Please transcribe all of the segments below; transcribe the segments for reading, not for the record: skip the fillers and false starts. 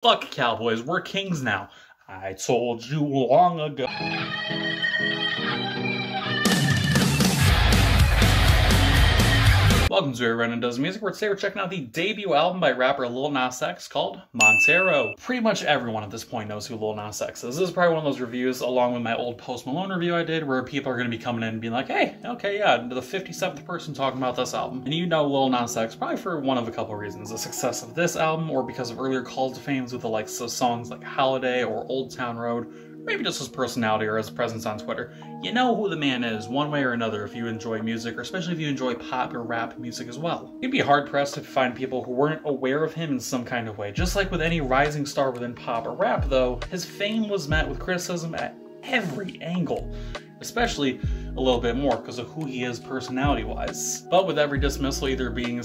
Fuck cowboys, we're kings now. I told you long ago. Welcome to Everyone Does Music, where today we're checking out the debut album by rapper Lil Nas X called Montero. Pretty much everyone at this point knows who Lil Nas X is. This is probably one of those reviews, along with my old Post Malone review I did, where people are going to be coming in and being like, hey, okay, yeah, the 57th person talking about this album. And you know Lil Nas X probably for one of a couple of reasons. The success of this album, or because of earlier calls to fame with the likes of songs like Holiday or Old Town Road, maybe just his personality or his presence on Twitter. You know who the man is, one way or another, if you enjoy music, or especially if you enjoy pop or rap music as well. You'd be hard-pressed to find people who weren't aware of him in some kind of way. Just like with any rising star within pop or rap, though, his fame was met with criticism at every angle. Especially a little bit more because of who he is personality-wise. But with every dismissal either being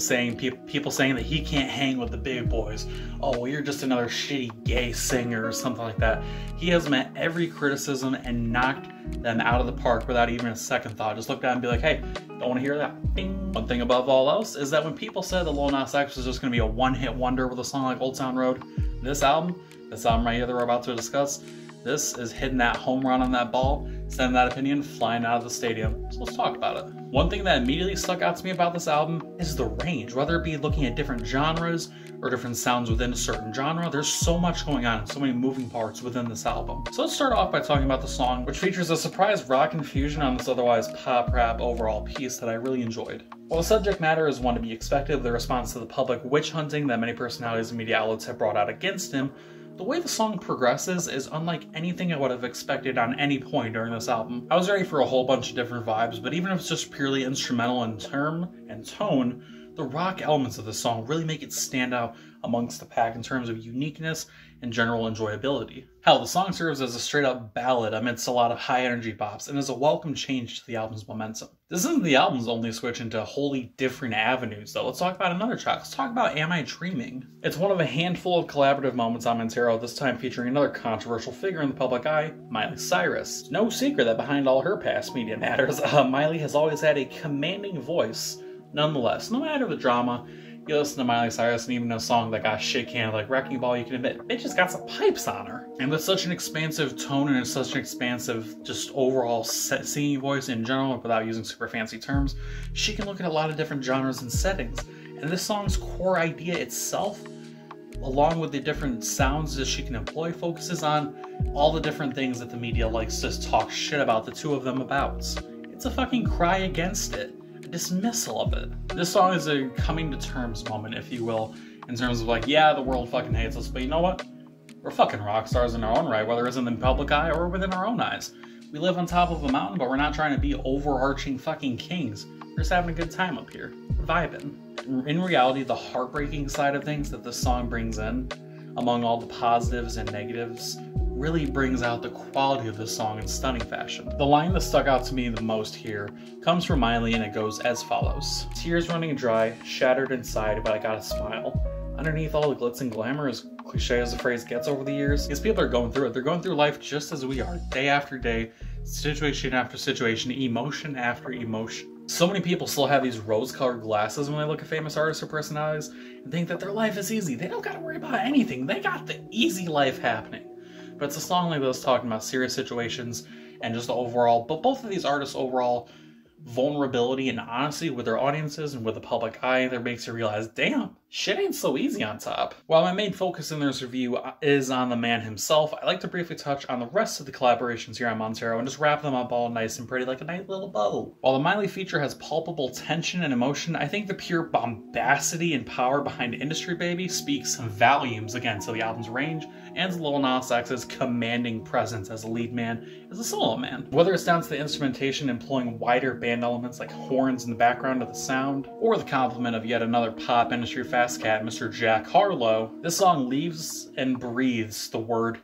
people saying that he can't hang with the big boys, oh, well, you're just another shitty gay singer or something like that, he has met every criticism and knocked them out of the park without even a second thought. Just looked at it and be like, hey, don't want to hear that. Bing. One thing above all else is that when people said that Lil Nas X was just going to be a one-hit wonder with a song like Old Town Road, this album right here that we're about to discuss, this is hitting that home run on that ball, sending that opinion flying out of the stadium. So let's talk about it. One thing that immediately stuck out to me about this album is the range. Whether it be looking at different genres or different sounds within a certain genre, there's so much going on and so many moving parts within this album. So let's start off by talking about the song, which features a surprise rock infusion on this otherwise pop rap overall piece that I really enjoyed. While the subject matter is one to be expected, the response to the public witch hunting that many personalities and media outlets have brought out against him, the way the song progresses is unlike anything I would have expected on any point during this album. I was ready for a whole bunch of different vibes, but even if it's just purely instrumental in term and tone, the rock elements of the song really make it stand out amongst the pack in terms of uniqueness and general enjoyability. Hell, the song serves as a straight-up ballad amidst a lot of high-energy bops and is a welcome change to the album's momentum. This isn't the album's only switch into wholly different avenues, though. Let's talk about another track. Let's talk about Am I Dreaming? It's one of a handful of collaborative moments on Montero, this time featuring another controversial figure in the public eye, Miley Cyrus. It's no secret that behind all her past media matters, Miley has always had a commanding voice. Nonetheless, no matter the drama, you listen to Miley Cyrus and even a song that got shit canned like Wrecking Ball, you can admit, bitch has got some pipes on her. And with such an expansive tone and such an expansive, just overall singing voice in general, without using super fancy terms, she can look at a lot of different genres and settings. And this song's core idea itself, along with the different sounds that she can employ, focuses on all the different things that the media likes to talk shit about the two of them about. It's a fucking cry against it. Dismissal of it. This song is a coming to terms moment, if you will, in terms of like, yeah, the world fucking hates us, but you know what? We're fucking rock stars in our own right, whether it's in the public eye or within our own eyes. We live on top of a mountain, but we're not trying to be overarching fucking kings. We're just having a good time up here. We're vibing. In reality, the heartbreaking side of things that this song brings in, among all the positives and negatives, really brings out the quality of this song in stunning fashion. The line that stuck out to me the most here comes from Miley, and it goes as follows. Tears running dry, shattered inside, but I gotta smile. Underneath all the glitz and glamour, as cliche as the phrase gets over the years, these people are going through it. They're going through life just as we are, day after day, situation after situation, emotion after emotion. So many people still have these rose-colored glasses when they look at famous artists or personalities and think that their life is easy. They don't gotta worry about anything. They got the easy life happening. But it's a song like this talking about serious situations and just the overall, but both of these artists' overall vulnerability and honesty with their audiences and with the public eye that makes you realize, damn, shit ain't so easy on top. While my main focus in this review is on the man himself, I'd like to briefly touch on the rest of the collaborations here on Montero and just wrap them up all nice and pretty like a nice little bow. While the Miley feature has palpable tension and emotion, I think the pure bombacity and power behind Industry Baby speaks volumes again to the album's range and to Lil Nas X's commanding presence as a lead man, as a solo man. Whether it's down to the instrumentation employing wider band elements like horns in the background of the sound, or the compliment of yet another pop industry fast cat, Mr. Jack Harlow, this song leaves and breathes the word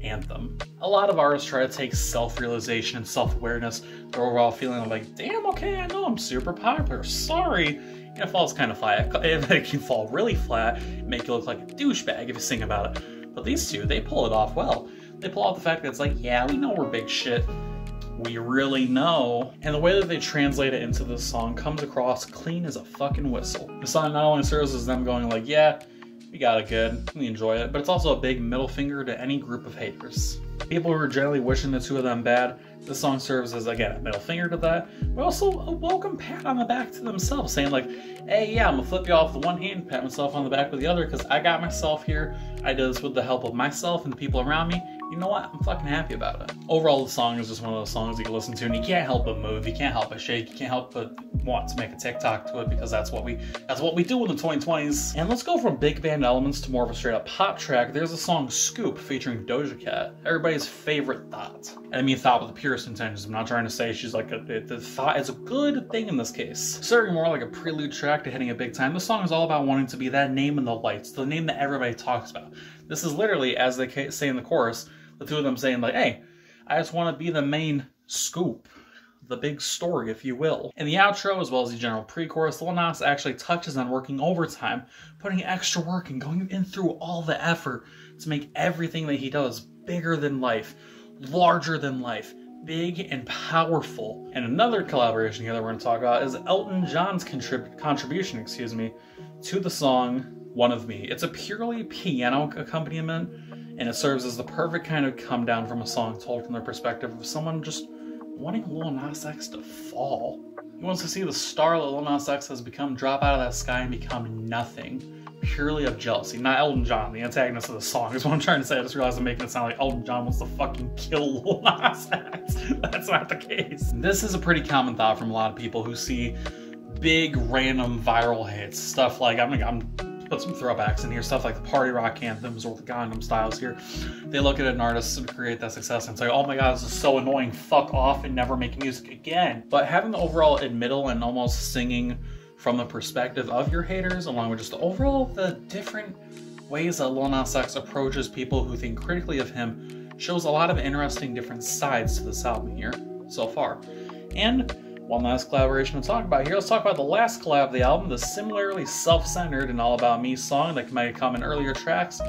anthem. A lot of artists try to take self-realization and self-awareness, their overall feeling of like, damn, okay, I know I'm super popular, sorry. And it falls kind of flat. It can fall really flat and make you look like a douchebag if you sing about it. But these two, they pull it off well. They pull off the fact that it's like, yeah, we know we're big shit. We really know. And the way that they translate it into this song comes across clean as a fucking whistle. The song not only serves as them going like, yeah, We got it good, we enjoy it, but it's also a big middle finger to any group of haters. People who are generally wishing the two of them bad, this song serves as, again, a middle finger to that, but also a welcome pat on the back to themselves, saying like, hey, yeah, I'm gonna flip you off with one hand, pat myself on the back with the other, because I got myself here, I did this with the help of myself and the people around me. You know what? I'm fucking happy about it. Overall, the song is just one of those songs you can listen to and you can't help but move, you can't help but shake, you can't help but want to make a TikTok to it, because that's what we do in the 2020s. And let's go from big band elements to more of a straight up pop track. There's a song Scoop featuring Doja Cat, everybody's favorite thought. And I mean thought with the purest intentions. I'm not trying to say she's like the thought is a good thing in this case. Serving more like a prelude track to hitting it big time, this song is all about wanting to be that name in the lights, the name that everybody talks about. This is literally, as they say in the chorus, the two of them saying like, hey, I just want to be the main scoop, the big story, if you will. In the outro, as well as the general pre-chorus, Lil Nas actually touches on working overtime, putting extra work and going in through all the effort to make everything that he does bigger than life, larger than life, big and powerful. And another collaboration here that we're going to talk about is Elton John's contribution, to the song One of Me. It's a purely piano accompaniment, and it serves as the perfect kind of come down from a song told from the perspective of someone just wanting Lil Nas X to fall. He wants to see the star that Lil Nas X has become drop out of that sky and become nothing, purely of jealousy. Not Elton John, the antagonist of the song, is what I'm trying to say. I just realized I'm making it sound like Elton John wants to fucking kill Lil Nas X. That's not the case. This is a pretty common thought from a lot of people who see big, random, viral hits. Stuff like, I'm put some throwbacks in here, stuff like the party rock anthems or the Gangnam Styles here. They look at an artist and create that success and say, oh my god, this is so annoying, fuck off and never make music again. But having the overall admittal and almost singing from the perspective of your haters, along with just the overall the different ways that Lil Nas X approaches people who think critically of him, shows a lot of interesting different sides to this album here so far. And one last collaboration to talk about here. Let's talk about the last collab of the album, the similarly self-centered and all about me song that might have come in earlier tracks,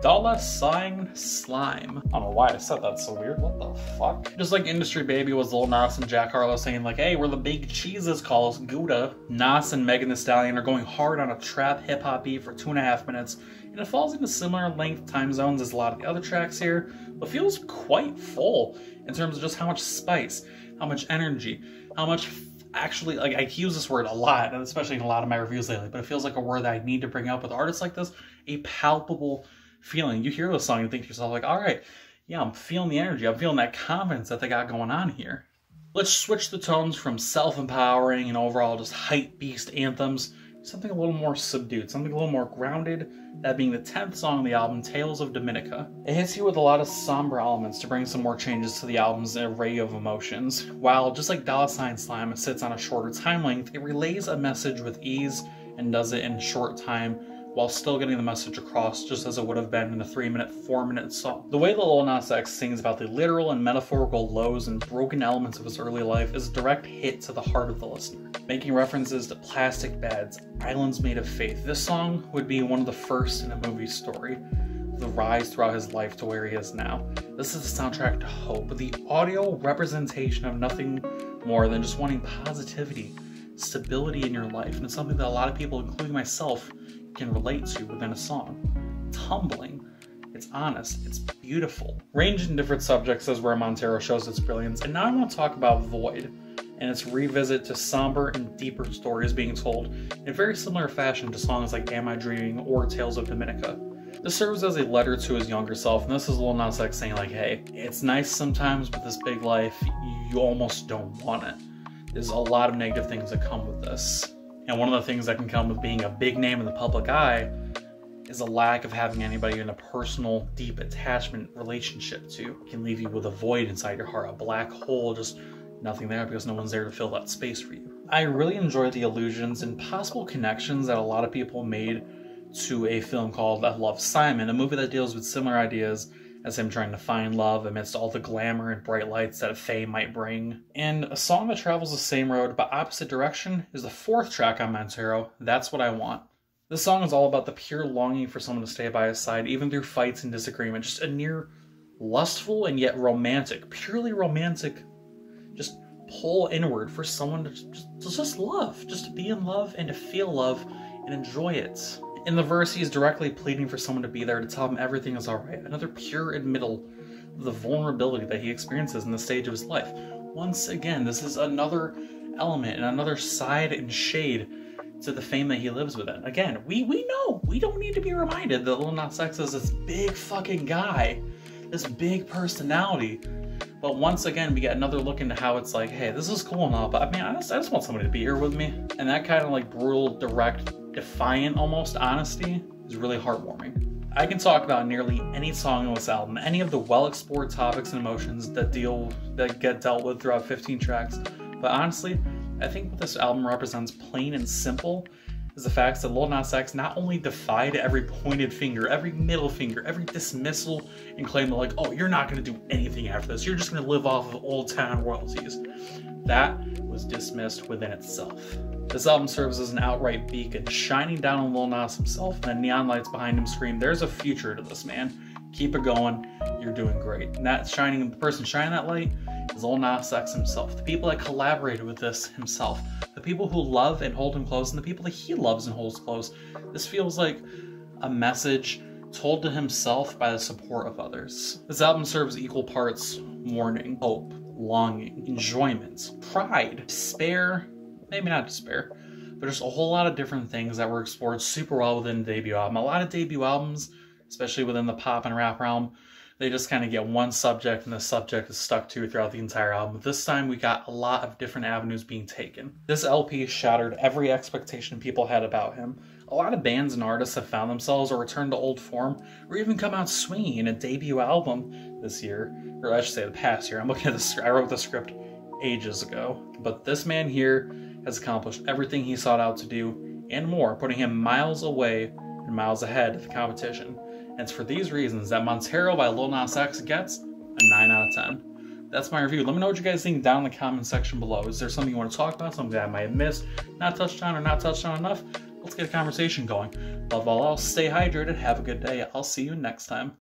Dollar Sign Slime. I don't know why I said that so weird. What the fuck? Just like Industry Baby was Lil Nas and Jack Harlow saying like, hey, we're the big cheeses, call us Gouda. Nas and Megan Thee Stallion are going hard on a trap hip-hop beat for 2.5 minutes, and it falls into similar length time zones as a lot of the other tracks here, but feels quite full in terms of just how much spice, how much energy, how much actually, like, I use this word a lot, and especially in a lot of my reviews lately, but it feels like a word that I need to bring up with artists like this, a palpable feeling. You hear this song and think to yourself like, all right, yeah, I'm feeling the energy, I'm feeling that confidence that they got going on here. Let's switch the tones from self-empowering and overall just hype beast anthems, something a little more subdued, something a little more grounded, that being the 10th song on the album, Tales of Dominica. It hits you with a lot of somber elements to bring some more changes to the album's array of emotions. While, just like Dollar Sign Slime, it sits on a shorter time length, it relays a message with ease and does it in a short time, while still getting the message across just as it would have been in a 3-minute, 4-minute song. The way that Lil Nas X sings about the literal and metaphorical lows and broken elements of his early life is a direct hit to the heart of the listener. Making references to plastic beds, islands made of faith, this song would be one of the first in a movie story, the rise throughout his life to where he is now. This is the soundtrack to hope, with the audio representation of nothing more than just wanting positivity, stability in your life, and it's something that a lot of people, including myself, can relate to within a song. It's humbling, it's honest, it's beautiful. Range in different subjects is where Montero shows its brilliance, and now I want to talk about Void, and its revisit to somber and deeper stories being told in very similar fashion to songs like Am I Dreaming or Tales of Dominica. This serves as a letter to his younger self, and this is Lil Nas X saying like, hey, it's nice sometimes, but this big life, you almost don't want it. There's a lot of negative things that come with this. And one of the things that can come with being a big name in the public eye is a lack of having anybody in a personal, deep attachment relationship to. It can leave you with a void inside your heart, a black hole, just nothing there because no one's there to fill that space for you. I really enjoyed the allusions and possible connections that a lot of people made to a film called I Love Simon, a movie that deals with similar ideas as him trying to find love amidst all the glamour and bright lights that fame might bring. And a song that travels the same road but opposite direction is the 4th track on Montero, That's What I Want. This song is all about the pure longing for someone to stay by his side, even through fights and disagreement. Just a near lustful and yet romantic, purely romantic, just pull inward for someone to just love, just to be in love and to feel love and enjoy it. In the verse, he's directly pleading for someone to be there to tell him everything is alright. Another pure admittal of the vulnerability that he experiences in this stage of his life. Once again, this is another element and another side and shade to the fame that he lives within. Again, we know, we don't need to be reminded that Lil Nas X is this big fucking guy, this big personality. But once again, we get another look into how it's like, hey, this is cool and all, but I mean, I just want somebody to be here with me. And that kind of like brutal, direct, defiant, almost honesty is really heartwarming. I can talk about nearly any song on this album, any of the well-explored topics and emotions that get dealt with throughout 15 tracks. But honestly, I think what this album represents, plain and simple, is the fact that Lil Nas X not only defied every pointed finger, every middle finger, every dismissal, and claimed that like, oh, you're not going to do anything after this, you're just going to live off of Old Town royalties. That was dismissed within itself. This album serves as an outright beacon, shining down on Lil Nas himself, and the neon lights behind him scream, there's a future to this man. Keep it going, you're doing great. And the person shining that light is Lil Nas X himself, the people that collaborated with this himself, the people who love and hold him close, and the people that he loves and holds close. This feels like a message told to himself by the support of others. This album serves equal parts warning, hope, longing, enjoyment, pride, despair, maybe not despair, but just a whole lot of different things that were explored super well within the debut album. A lot of debut albums, especially within the pop and rap realm, they just kind of get one subject and the subject is stuck to throughout the entire album. This time we got a lot of different avenues being taken. This LP shattered every expectation people had about him. A lot of bands and artists have found themselves or returned to old form, or even come out swinging in a debut album this year, or I should say the past year. I'm looking at this, I wrote the script ages ago. But this man here has accomplished everything he sought out to do and more, putting him miles away and miles ahead of the competition. And it's for these reasons that Montero by Lil Nas X gets a 9 out of 10. That's my review. Let me know what you guys think down in the comment section below. Is there something you want to talk about, something that I might have missed, not touched on, or not touched on enough? Let's get a conversation going. Above all else, stay hydrated, have a good day. I'll see you next time.